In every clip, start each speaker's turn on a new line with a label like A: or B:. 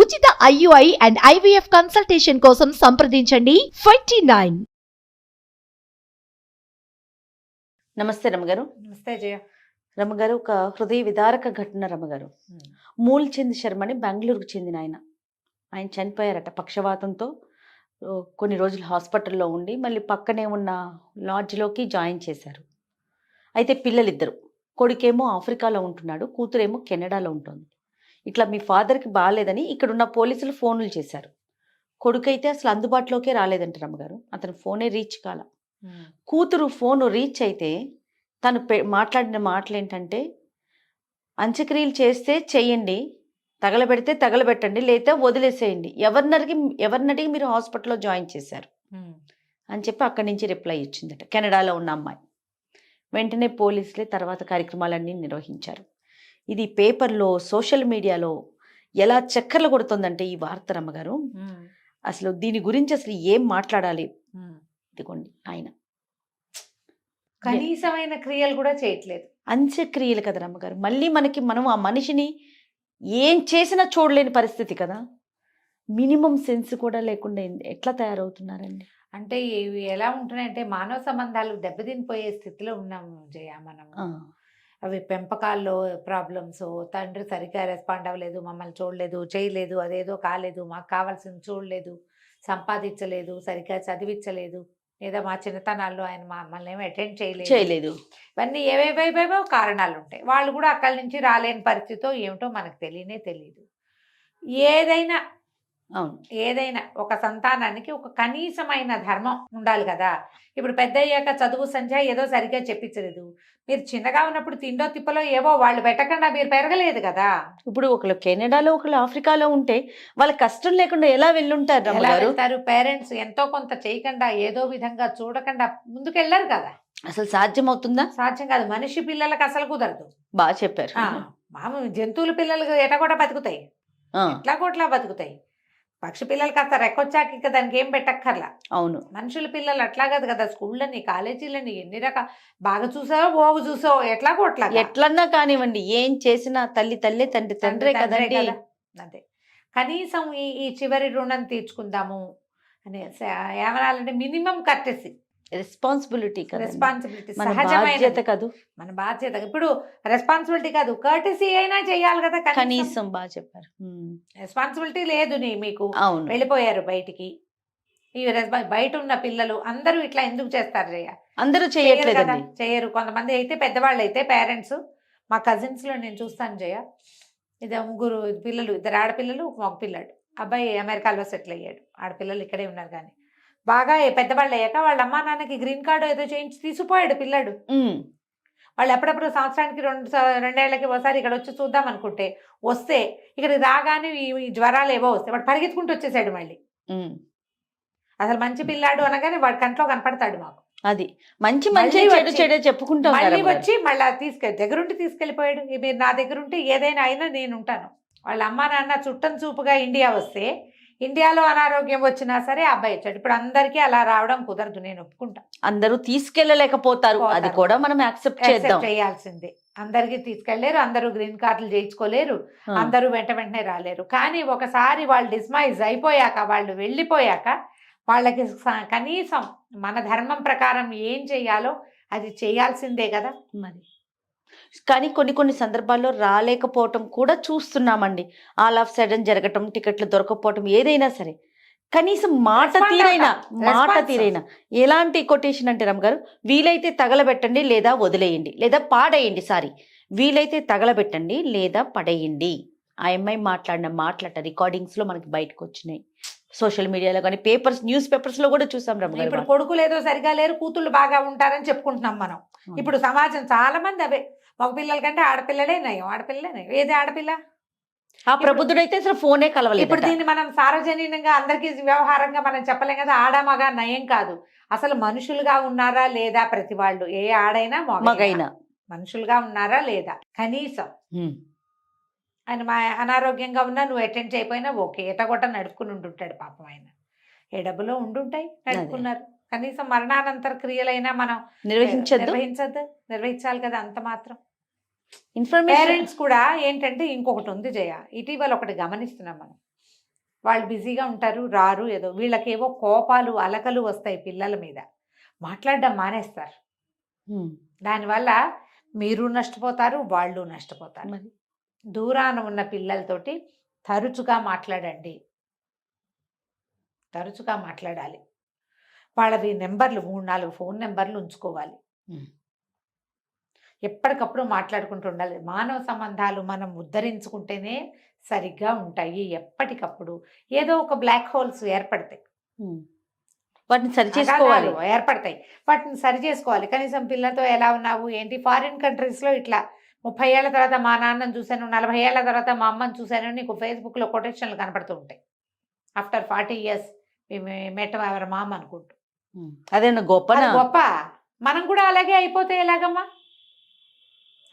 A: ఉచిత IUI and IVF consultation కోసం సంప్రదించండి 29.
B: నమస్తే రమ్మగారు.
C: నమస్తే జయ.
B: రమ్మగారు, ఒక హృదయ విదారక ఘటన రమ్మగారు. మూల్చంద్ శర్మని బెంగళూరుకు చెందిన ఆయన చనిపోయారట పక్షవాతంతో. కొన్ని రోజులు హాస్పిటల్లో ఉండి మళ్ళీ పక్కనే ఉన్న లాడ్జ్లోకి జాయిన్ చేశారు. అయితే పిల్లలిద్దరు, కొడుకేమో ఆఫ్రికాలో ఉంటున్నాడు, కూతురేమో కెనడాలో ఉంటుంది. ఇట్లా మీ ఫాదర్కి బాగాలేదని ఇక్కడున్న పోలీసులు ఫోన్లు చేశారు. కొడుకైతే అసలు అందుబాటులోకే రాలేదంట రమ్మగారు, అతను ఫోనే రీచ్ కాల. కూతురు ఫోను రీచ్ అయితే తను మాట్లాడిన మాటలు ఏంటంటే, అంత్యక్రియలు చేస్తే చెయ్యండి, తగలబెడితే తగలబెట్టండి, లేదా వదిలేసేయండి, ఎవరినడిగి మీరు హాస్పిటల్లో జాయిన్ చేశారు అని చెప్పి అక్కడి నుంచి రిప్లై ఇచ్చిందట కెనడాలో ఉన్న అమ్మాయి. వెంటనే పోలీసులే తర్వాత కార్యక్రమాలన్నీ నిర్వహించారు. ఇది పేపర్లో, సోషల్ మీడియాలో ఎలా చక్కర్లు కొడుతుందంటే ఈ వార్త రమ్మగారు. అసలు దీని గురించి అసలు ఏం మాట్లాడాలి? ఇదిగోండి, ఆయన
C: కనీసమైన క్రియలు కూడా చేయట్లేదు.
B: అంత్యక్రియలు కదా రమ్మగారు. మళ్ళీ మనం ఆ మనిషిని ఏం చేసినా చూడలేని పరిస్థితి కదా. మినిమం సెన్స్ కూడా లేకుండా ఎట్లా తయారవుతున్నారండి?
C: అంటే ఇవి ఎలా ఉంటున్నాయంటే, మానవ సంబంధాలు దెబ్బతినిపోయే స్థితిలో ఉన్నాం జయ. మనం అవి పెంపకాల్లో ప్రాబ్లమ్స్, తండ్రి సరిగ్గా రెస్పాండ్ అవ్వలేదు, మమ్మల్ని చూడలేదు, చేయలేదు, అదేదో కాలేదు, మాకు కావాల్సింది చూడలేదు, సంపాదించలేదు, సరిగ్గా చదివించలేదు, లేదా మా చిన్నతనాల్లో ఆయన మమ్మల్ని ఏమి అటెండ్ చేయలేదు. ఇవన్నీ ఏవేవేవేవో కారణాలు ఉంటాయి. వాళ్ళు కూడా అక్కడి నుంచి రాలేని పరిస్థితితో ఏమిటో మనకు తెలియదు. ఏదైనా ఒక సంతానానికి ఒక కనీసమైన ధర్మం ఉండాలి కదా. ఇప్పుడు పెద్ద అయ్యాక చదువు సంధ్య ఏదో సరిగ్గా చెప్పించలేదు, మీరు చిన్నగా ఉన్నప్పుడు తిండో తిప్పలో ఏవో వాళ్ళు పెట్టకుండా మీరు పెరగలేదు కదా.
B: ఇప్పుడు ఒకళ్ళు కెనడాలో, ఒకళ్ళు ఆఫ్రికాలో ఉంటే వాళ్ళ కష్టం లేకుండా ఎలా వెళ్ళుంటారు?
C: ఎలా వెళ్తారు? పేరెంట్స్ ఎంతో కొంత చేయకుండా, ఏదో విధంగా చూడకుండా ముందుకెళ్ళారు కదా.
B: అసలు సాధ్యం అవుతుందా?
C: సాధ్యం కాదు. మనిషి పిల్లలకు అసలు కుదరదు.
B: బాగా చెప్పారు.
C: మామూలు జంతువుల పిల్లలు ఎటగొట్ట బతుకుతాయి, ఎట్లాగోట్లా బతుకుతాయి. పక్షి పిల్లలు కాస్త రెక్కొచ్చాక ఇక దానికి ఏం పెట్టక్కర్లా.
B: అవును,
C: మనుషుల పిల్లలు అట్లా కాదు కదా. స్కూళ్ళని, కాలేజీలని ఎన్ని రకాల బాగా చూసావో బోగు చూసావో
B: ఎట్లన్నా కానివ్వండి, ఏం చేసినా తల్లి తల్లే, తండ్రి తండ్రే కదండి.
C: అంతే. కనీసం ఈ చివరి రుణం తీర్చుకుందాము అని ఏమనాలంటే మినిమం కర్టెసీ,
B: రెస్పాన్సిబిలిటీ
C: సహజమైన
B: కాదు,
C: మన బాధ్యత. ఇప్పుడు రెస్పాన్సిబిలిటీ కాదు, కర్టెసీ అయినా చెయ్యాలి కదా
B: కనీసం. బాగా చెప్పారు.
C: రెస్పాన్సిబిలిటీ లేదు మీకు, వెళ్ళిపోయారు బయటికి. ఈ బయట ఉన్న పిల్లలు అందరూ ఇట్లా ఎందుకు చేస్తారు జయ?
B: అందరూ
C: చేయరు. కొంతమంది అయితే పెద్దవాళ్ళు అయితే పేరెంట్స్, మా కజిన్స్ లో నేను చూస్తాను జయ, ముగ్గురు పిల్లలు, 2 ఆడపిల్లలు, మగ పిల్లాడు. అబ్బాయి అమెరికాలో సెటిల్ అయ్యాడు, ఆడపిల్లలు ఇక్కడే ఉన్నారు. కానీ బాగా పెద్దవాళ్ళు అయ్యాక వాళ్ళ అమ్మా నాన్నకి గ్రీన్ కార్డు ఏదో చేయించి తీసుకుపోయాడు పిల్లాడు. వాళ్ళు ఎప్పుడప్పుడు సంవత్సరానికి 2 ఏళ్ళకి ఒకసారి ఇక్కడ వచ్చి చూద్దాం అనుకుంటే, వస్తే ఇక్కడికి రాగానే ఈ జ్వరాలు ఏవో వస్తాయి, వాడు పరిగెత్తుకుంటూ వచ్చేసాడు మళ్ళీ. అసలు మంచి పిల్లాడు అనగానే వాడి కంట్లో కనపడతాడు మాకు.
B: అది మంచి చెడు చెప్పుకుంటాం.
C: మళ్ళీ వచ్చి మళ్ళీ దగ్గరుండి తీసుకెళ్ళిపోయాడు. మీరు నా దగ్గర ఉంటే ఏదైనా అయినా నేను ఉంటాను. వాళ్ళ అమ్మా నాన్న చుట్టం చూపుగా ఇండియా వస్తే, ఇండియాలో అనారోగ్యం వచ్చినా సరే అబ్బాయి వచ్చాడు. ఇప్పుడు అందరికీ అలా రావడం కుదరదు, నేను ఒప్పుకుంటా.
B: అందరూ తీసుకెళ్ళలేకపోతారు, అది కూడా మనం యాక్సెప్ట్
C: చేయాల్సిందే. అందరికీ తీసుకెళ్లేరు, అందరూ గ్రీన్ కార్డులు చేయించుకోలేరు, అందరూ వెంటనే రాలేరు. కానీ ఒకసారి వాళ్ళు డిస్మైజ్ అయిపోయాక, వాళ్ళు వెళ్ళిపోయాక, వాళ్ళకి కనీసం మన ధర్మం ప్రకారం ఏం చెయ్యాలో అది చేయాల్సిందే కదా మరి.
B: కానీ కొన్ని సందర్భాల్లో రాలేకపోవటం కూడా చూస్తున్నామండి. ఆల్ ఆఫ్ సడన్ జరగటం, టికెట్లు దొరకపోవటం, ఏదైనా సరే కనీసం మాట తీరైనా. ఎలాంటి కొటేషన్ అంటే రమ్మగారు, వీలైతే తగలబెట్టండి లేదా వదిలేయండి, లేదా పాడేయండి. వీలైతే తగలబెట్టండి లేదా పడేయండి. ఆ అమ్మాయి మాట్లాడిన మాటలట రికార్డింగ్స్ లో మనకి బయటకు వచ్చినాయి. సోషల్ మీడియాలో కానీ న్యూస్ పేపర్స్ లో కూడా చూసాం రమ్మగారు.
C: ఇప్పుడు కొడుకులు ఏదో సరిగా లేరు, కూతుళ్ళు బాగా ఉంటారని చెప్పుకుంటున్నాం మనం. ఇప్పుడు సమాజం చాలా మంది అవే, మగ పిల్లల కంటే ఆడపిల్లలే నయం. ఏది ఆడపిల్ల?
B: ఆ ప్రబుద్ధుడైతే అసలు ఫోనే కలవలేదు.
C: ఇప్పుడు దీన్ని మనం సార్వజనీనంగా అందరికీ వ్యవహారంగా మనం చెప్పలేం కదా. ఆడ మగ నయం కాదు, అసలు మనుషులుగా ఉన్నారా లేదా ప్రతి వాళ్ళు, ఏ ఆడైనా మగైనా మనుషులుగా ఉన్నారా లేదా కనీసం. ఆయన అనారోగ్యంగా ఉన్నా నువ్వు అటెండ్ చేయకపోయినా ఓకే, ఎటగొట్ట నడుపుకుని ఉంటుంటాడు పాపం. ఆయన ఏ డబ్బులో ఉండుంటాయి, నడుపుకున్నారు. కనీసం మరణానంతర క్రియలైనా మనం నిర్వహించాలి కదా. అంత మాత్రం పేరెంట్స్ కూడా ఏంటంటే ఇంకొకటి ఉంది జయ, ఇటీవల ఒకటి గమనిస్తున్నాం మనం. వాళ్ళు బిజీగా ఉంటారు, రారు. ఏదో వీళ్ళకేవో కోపాలు అలకలు వస్తాయి పిల్లల మీద, మాట్లాడడం మానేస్తారు.
B: ఉమ్.
C: దానివల్ల మీరు నష్టపోతారు, వాళ్ళు నష్టపోతారు.
B: మరి
C: దూరాన ఉన్న పిల్లలతోటి తరచుగా మాట్లాడండి, తరచుగా మాట్లాడాలి. వాళ్ళవి నెంబర్లు 3-4 ఫోన్ నెంబర్లు ఉంచుకోవాలి.
B: ఉమ్.
C: ఎప్పటికప్పుడు మాట్లాడుకుంటూ ఉండాలి. మానవ సంబంధాలు మనం ఉద్ధరించుకుంటేనే సరిగ్గా ఉంటాయి. ఎప్పటికప్పుడు ఏదో ఒక బ్లాక్ హోల్స్ ఏర్పడతాయి,
B: ఉమ్. వాటిని సరి చేసుకోవాలి.
C: అగాధాలు ఏర్పడతాయి. వాటిని సరి చేసుకోవాలి. కనీసం పిల్లలతో ఎలా ఉన్నావు ఏంటి. ఫారిన్ కంట్రీస్లో ఇట్లా 30 ఏళ్ల తర్వాత మా నాన్నని చూశాను, 40 ఏళ్ల తర్వాత మా అమ్మని చూశాను, నీకు ఫేస్బుక్లో కొటేషన్లు కనపడుతూ ఉంటాయి. ఆఫ్టర్ 40 years మెట్ అవర్ మామ్ అనుకుంటూ.
B: ఉమ్. అదేనా గొప్పనా?
C: అది గొప్ప. మనం కూడా అలాగే అయిపోతే ఎలాగమ్మా?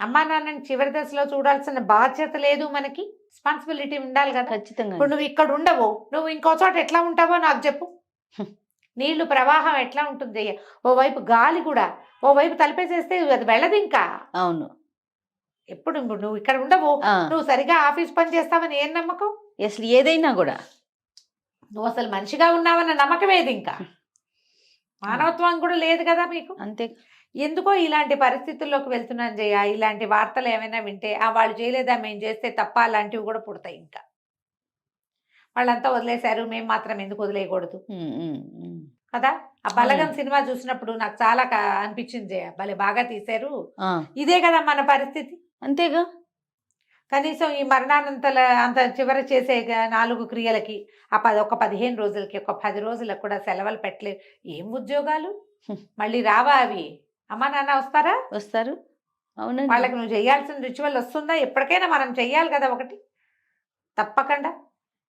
C: అమ్మా నాన్నని చివరి దశలో చూడాల్సిన బాధ్యత లేదు మనకి, రెస్పాన్సిబిలిటీ ఉండాలి కదా.
B: ఖచ్చితంగా.
C: ఇప్పుడు నువ్వు ఇక్కడ ఉండవు, నువ్వు ఇంకో చోట ఎట్లా ఉంటావో నాకు చెప్పు. నీళ్లు ప్రవాహం ఎట్లా ఉంటుంది? ఓవైపు గాలి కూడా, ఓవైపు తలిపేసేస్తే అది వెళ్ళదు ఇంకా.
B: అవును.
C: ఎప్పుడు నువ్వు ఇక్కడ ఉండవు,
B: ఆ.
C: నువ్వు సరిగా ఆఫీస్ పని చేస్తావని ఏం నమ్మకం?
B: అసలు ఏదైనా కూడా
C: నువ్వు అసలు మనిషిగా ఉన్నావన్న నమ్మకం ఏది? ఇంకా మానవత్వం కూడా లేదు కదా మీకు.
B: అంతే.
C: ఎందుకో ఇలాంటి పరిస్థితుల్లోకి వెళ్తున్నాను జయ. ఇలాంటి వార్తలు ఏమైనా వింటే వాళ్ళు చేయలేదా, మేము చేస్తే తప్ప, అలాంటివి కూడా పుడతాయి. ఇంకా వాళ్ళంతా వదిలేశారు, మేము మాత్రం ఎందుకు వదిలేయకూడదు
B: ఉమ్. ఉమ్. ఉమ్.
C: కదా. ఆ బలగం సినిమా చూసినప్పుడు నాకు చాలా అనిపించింది జయ, భలే బాగా తీశారు.
B: ఆ.
C: ఇదే కదా మన పరిస్థితి.
B: అంతేగా.
C: కనీసం ఈ అంత చివర చేసే 4 క్రియలకి ఒక 15 రోజులకి, ఒక 10 రోజులకు కూడా సెలవులు పెట్టలేదు. ఏం ఉద్యోగాలు? మళ్ళీ రావా అవి? అమ్మా నాన్న వస్తారా?
B: వస్తారు. అవునండి.
C: వాళ్ళకి నువ్వు చేయాల్సిన రిచువల్ వస్తుందా? ఎప్పటికైనా మనం చెయ్యాలి కదా ఒకటి, తప్పకుండా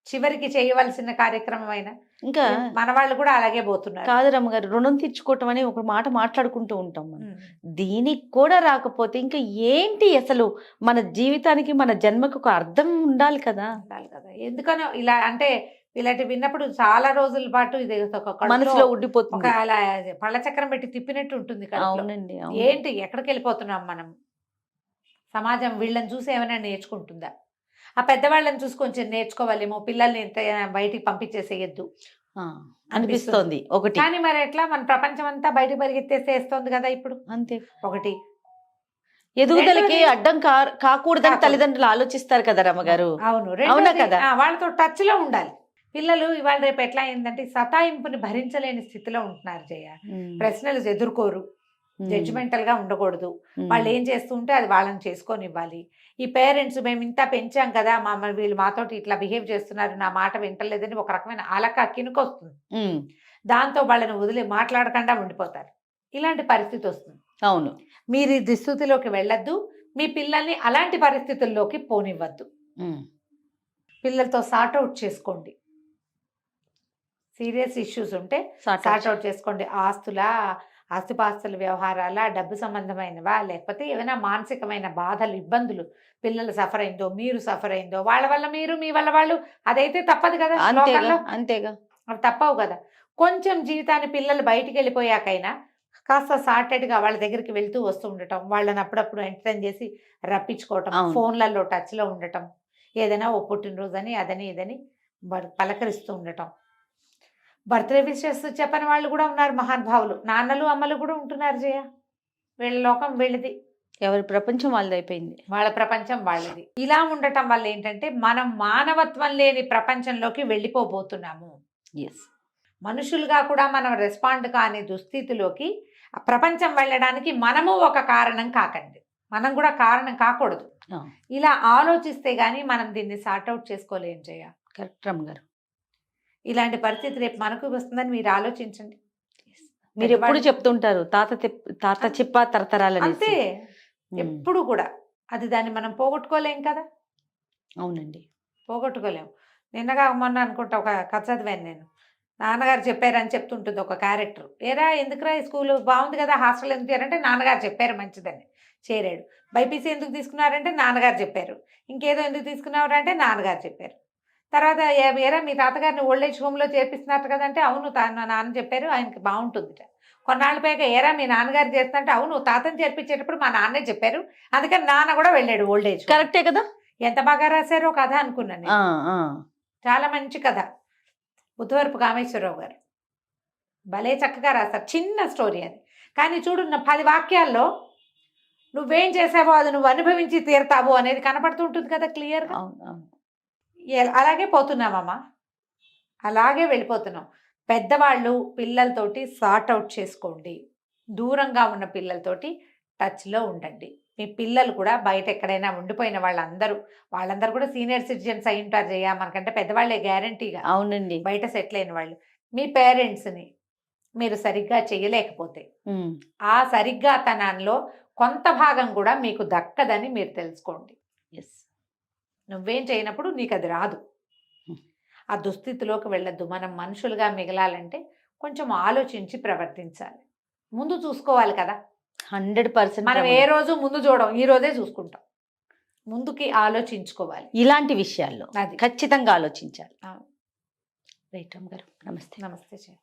C: చివరికి చేయవలసిన కార్యక్రమం అయినా.
B: ఇంకా
C: మన వాళ్ళు కూడా అలాగే పోతున్నారు.
B: కాదు రమ్మగారు, రుణం తీర్చుకోవటం అని ఒక మాట మాట్లాడుకుంటూ ఉంటాం మనం. దీనికి కూడా రాకపోతే ఇంకా ఏంటి అసలు? మన జీవితానికి, మన జన్మకు ఒక అర్థం ఉండాలి కదా.
C: ఉండాలి కదా. ఎందుకనో ఇలా అంటే ఇలాంటి విన్నప్పుడు చాలా రోజుల పాటు ఇది ఒక కడుపులో
B: మనసులో
C: ఒక
B: ఉండిపోతుంది.
C: అలా పళ్ళ చక్రం పెట్టి తిప్పినట్టు ఉంటుంది కడుపులో.
B: అవునండి. అవును.
C: ఏంటి ఎక్కడికి వెళ్ళిపోతున్నాం మనం? సమాజం వీళ్ళని చూసి ఏమైనా నేర్చుకుంటుందా? ఆ పెద్దవాళ్ళని చూసి కొంచెం నేర్చుకోవాలేమో. పిల్లల్ని ఎంత బయటికి పంపించేసేయద్దు
B: ఆ, అనిపిస్తోంది ఒకటి.
C: కానీ మరి ఎట్లా? మన ప్రపంచం అంతా బయటకు పరిగెత్తేసేస్తోంది కదా ఇప్పుడు.
B: అంతే.
C: ఒకటి
B: ఎదుగుదలకి అడ్డం కాకూడదని తల్లిదండ్రులు ఆలోచిస్తారు కదా రమ్మగారు.
C: అవును.
B: అవునా
C: రెండోది,
B: కదా?
C: వాళ్ళతో టచ్ లో ఉండాలి. పిల్లలు ఇవాళ రేపు ఎట్లా అయిందంటే సతాయింపుని భరించలేని స్థితిలో ఉంటున్నారు జయ. ప్రశ్నలు ఎదుర్కోరు, జడ్జిమెంటల్ గా ఉండకూడదు. వాళ్ళు ఏం చేస్తూ ఉంటే అది వాళ్ళని చేసుకొని ఇవ్వాలి. ఈ పేరెంట్స్ మేము ఇంత పెంచాం కదా, వీళ్ళు మాతోటి ఇట్లా బిహేవ్ చేస్తున్నారు, నా మాట వింటలేదని ఒక రకమైన అలక కినుకొస్తుంది. దాంతో వాళ్ళని వదిలి మాట్లాడకుండా ఉండిపోతారు. ఇలాంటి పరిస్థితి వస్తుంది.
B: అవును.
C: మీరు ఈ దుస్థితిలోకి వెళ్ళొద్దు, మీ పిల్లల్ని అలాంటి పరిస్థితుల్లోకి పోనివ్వద్దు. పిల్లలతో సార్ట్అవుట్ చేసుకోండి. సీరియస్ ఇష్యూస్ ఉంటే సార్ట్అవుట్ చేసుకోండి. ఆస్తిపాస్తుల వ్యవహారాల, డబ్బు సంబంధమైనవా, లేకపోతే ఏమైనా మానసికమైన బాధలు, ఇబ్బందులు పిల్లలు సఫర్ అయిందో, మీరు సఫర్ అయిందో, వాళ్ళ వల్ల మీరు, మీ వల్ల వాళ్ళు, అదైతే తప్పదు కదా.
B: అంతేగా.
C: అవి తప్పవు కదా. కొంచెం జీవితాన్ని పిల్లలు బయటికి వెళ్ళిపోయాకైనా కాస్త సార్టెడ్గా వాళ్ళ దగ్గరికి వెళ్తూ వస్తూ ఉండటం, వాళ్ళని అప్పుడప్పుడు ఎంటర్టైన్ చేసి రప్పించుకోవటం, ఫోన్లలో టచ్లో ఉండటం, ఏదైనా ఓ పుట్టినరోజు అని అదని ఇదని పలకరిస్తూ ఉండటం. బర్త్డే విషెస్ చెప్పని వాళ్ళు కూడా ఉన్నారు మహానుభావులు. నాన్నలు అమ్మలు కూడా ఉంటున్నారు జయ. వీళ్ళ లోకం వీళ్ళది,
B: ఎవరి ప్రపంచం వాళ్ళది అయిపోయింది,
C: వాళ్ళ ప్రపంచం వాళ్ళది. ఇలా ఉండటం వల్ల ఏంటంటే మనం మానవత్వం లేని ప్రపంచంలోకి వెళ్ళిపోబోతున్నాము. మనుషులుగా కూడా మనం రెస్పాండ్ కాని దుస్థితిలోకి ప్రపంచం వెళ్ళడానికి మనము ఒక కారణం కాకండి, మనం కూడా కారణం కాకూడదు. ఇలా ఆలోచిస్తే గానీ మనం దీన్ని సార్ట్అవుట్ చేసుకోలేం జయ.
B: కరెక్ట్ రమ్మగారు.
C: ఇలాంటి పరిస్థితి రేపు మనకు వస్తుందని మీరు ఆలోచించండి.
B: మీరు ఎప్పుడు చెప్తుంటారు తాత చెప్ప తరతరాలు.
C: అంతే, ఎప్పుడు కూడా అది దాన్ని మనం పోగొట్టుకోలేం కదా.
B: అవునండి,
C: పోగొట్టుకోలేము. నిన్నగా మొన్న అనుకుంటా ఒక కథ చదివాను నేను. నాన్నగారు చెప్పారని చెప్తుంటుంది ఒక క్యారెక్టర్. ఏరా ఎందుకురా ఈ స్కూల్ బాగుంది కదా, హాస్టల్ ఎందుకు చేరంటే నాన్నగారు చెప్పారు మంచిదని చేరాడు. బైపీసీ ఎందుకు తీసుకున్నారంటే నాన్నగారు చెప్పారు. ఇంకేదో ఎందుకు తీసుకున్నారంటే నాన్నగారు చెప్పారు. తర్వాత ఏరా మీ తాతగారిని ఓల్డేజ్ హోమ్లో చేర్పిస్తున్నారు కదంటే అవును నాన్న చెప్పారు, ఆయనకి బాగుంటుంది. కొన్నాళ్ళు పైగా ఏరా మీ నాన్నగారు చేస్తుంటే అవును తాతని చేర్పించేటప్పుడు మా నాన్నే చెప్పారు, అందుకని నాన్న కూడా వెళ్ళాడు ఓల్డేజ్.
B: కరెక్టే కదా.
C: ఎంత బాగా రాశారో కథ అనుకున్నాను. చాలా మంచి కథ. బుద్ధవరపు కామేశ్వరరావు గారు భలే చక్కగా రాస్తారు. చిన్న స్టోరీ అది, కానీ చూడు 10 వాక్యాల్లో నువ్వేం చేసావో అది నువ్వు అనుభవించి తీరుతావు అనేది కనపడుతుంటుంది కదా క్లియర్గా.
B: అవును అవును.
C: అలాగే పోతున్నామమ్మా, అలాగే వెళ్ళిపోతున్నాం. పెద్దవాళ్ళు పిల్లలతోటి సార్ట్ అవుట్ చేసుకోండి, దూరంగా ఉన్న పిల్లలతోటి టచ్లో ఉండండి. మీ పిల్లలు కూడా బయట ఎక్కడైనా ఉండిపోయిన వాళ్ళందరూ కూడా సీనియర్ సిటిజన్స్ అయి ఉంటారు జయ, మనకంటే పెద్దవాళ్ళే గ్యారంటీగా
B: అవునండి.
C: బయట సెటిల్ అయిన వాళ్ళు. మీ పేరెంట్స్ని మీరు సరిగ్గా చేయలేకపోతే ఆ సరిగ్గా తనంలో కొంత భాగం కూడా మీకు దక్కదని మీరు తెలుసుకోండి.
B: ఎస్.
C: నువ్వేం చేయనప్పుడు నీకు అది రాదు. ఆ దుస్థితిలోకి వెళ్ళొద్దు. మనం మనుషులుగా మిగలాలంటే కొంచెం ఆలోచించి ప్రవర్తించాలి. ముందు చూసుకోవాలి కదా.
B: 100%
C: మనం ఏ రోజు ముందు చూడం, ఈ రోజే చూసుకుంటాం. ముందుకి ఆలోచించుకోవాలి
B: ఇలాంటి విషయాల్లో
C: అది.
B: ఖచ్చితంగా ఆలోచించాలి.
C: అవును.
B: రైట్ రామ్ గారు, నమస్తే.
C: నమస్తే జయ.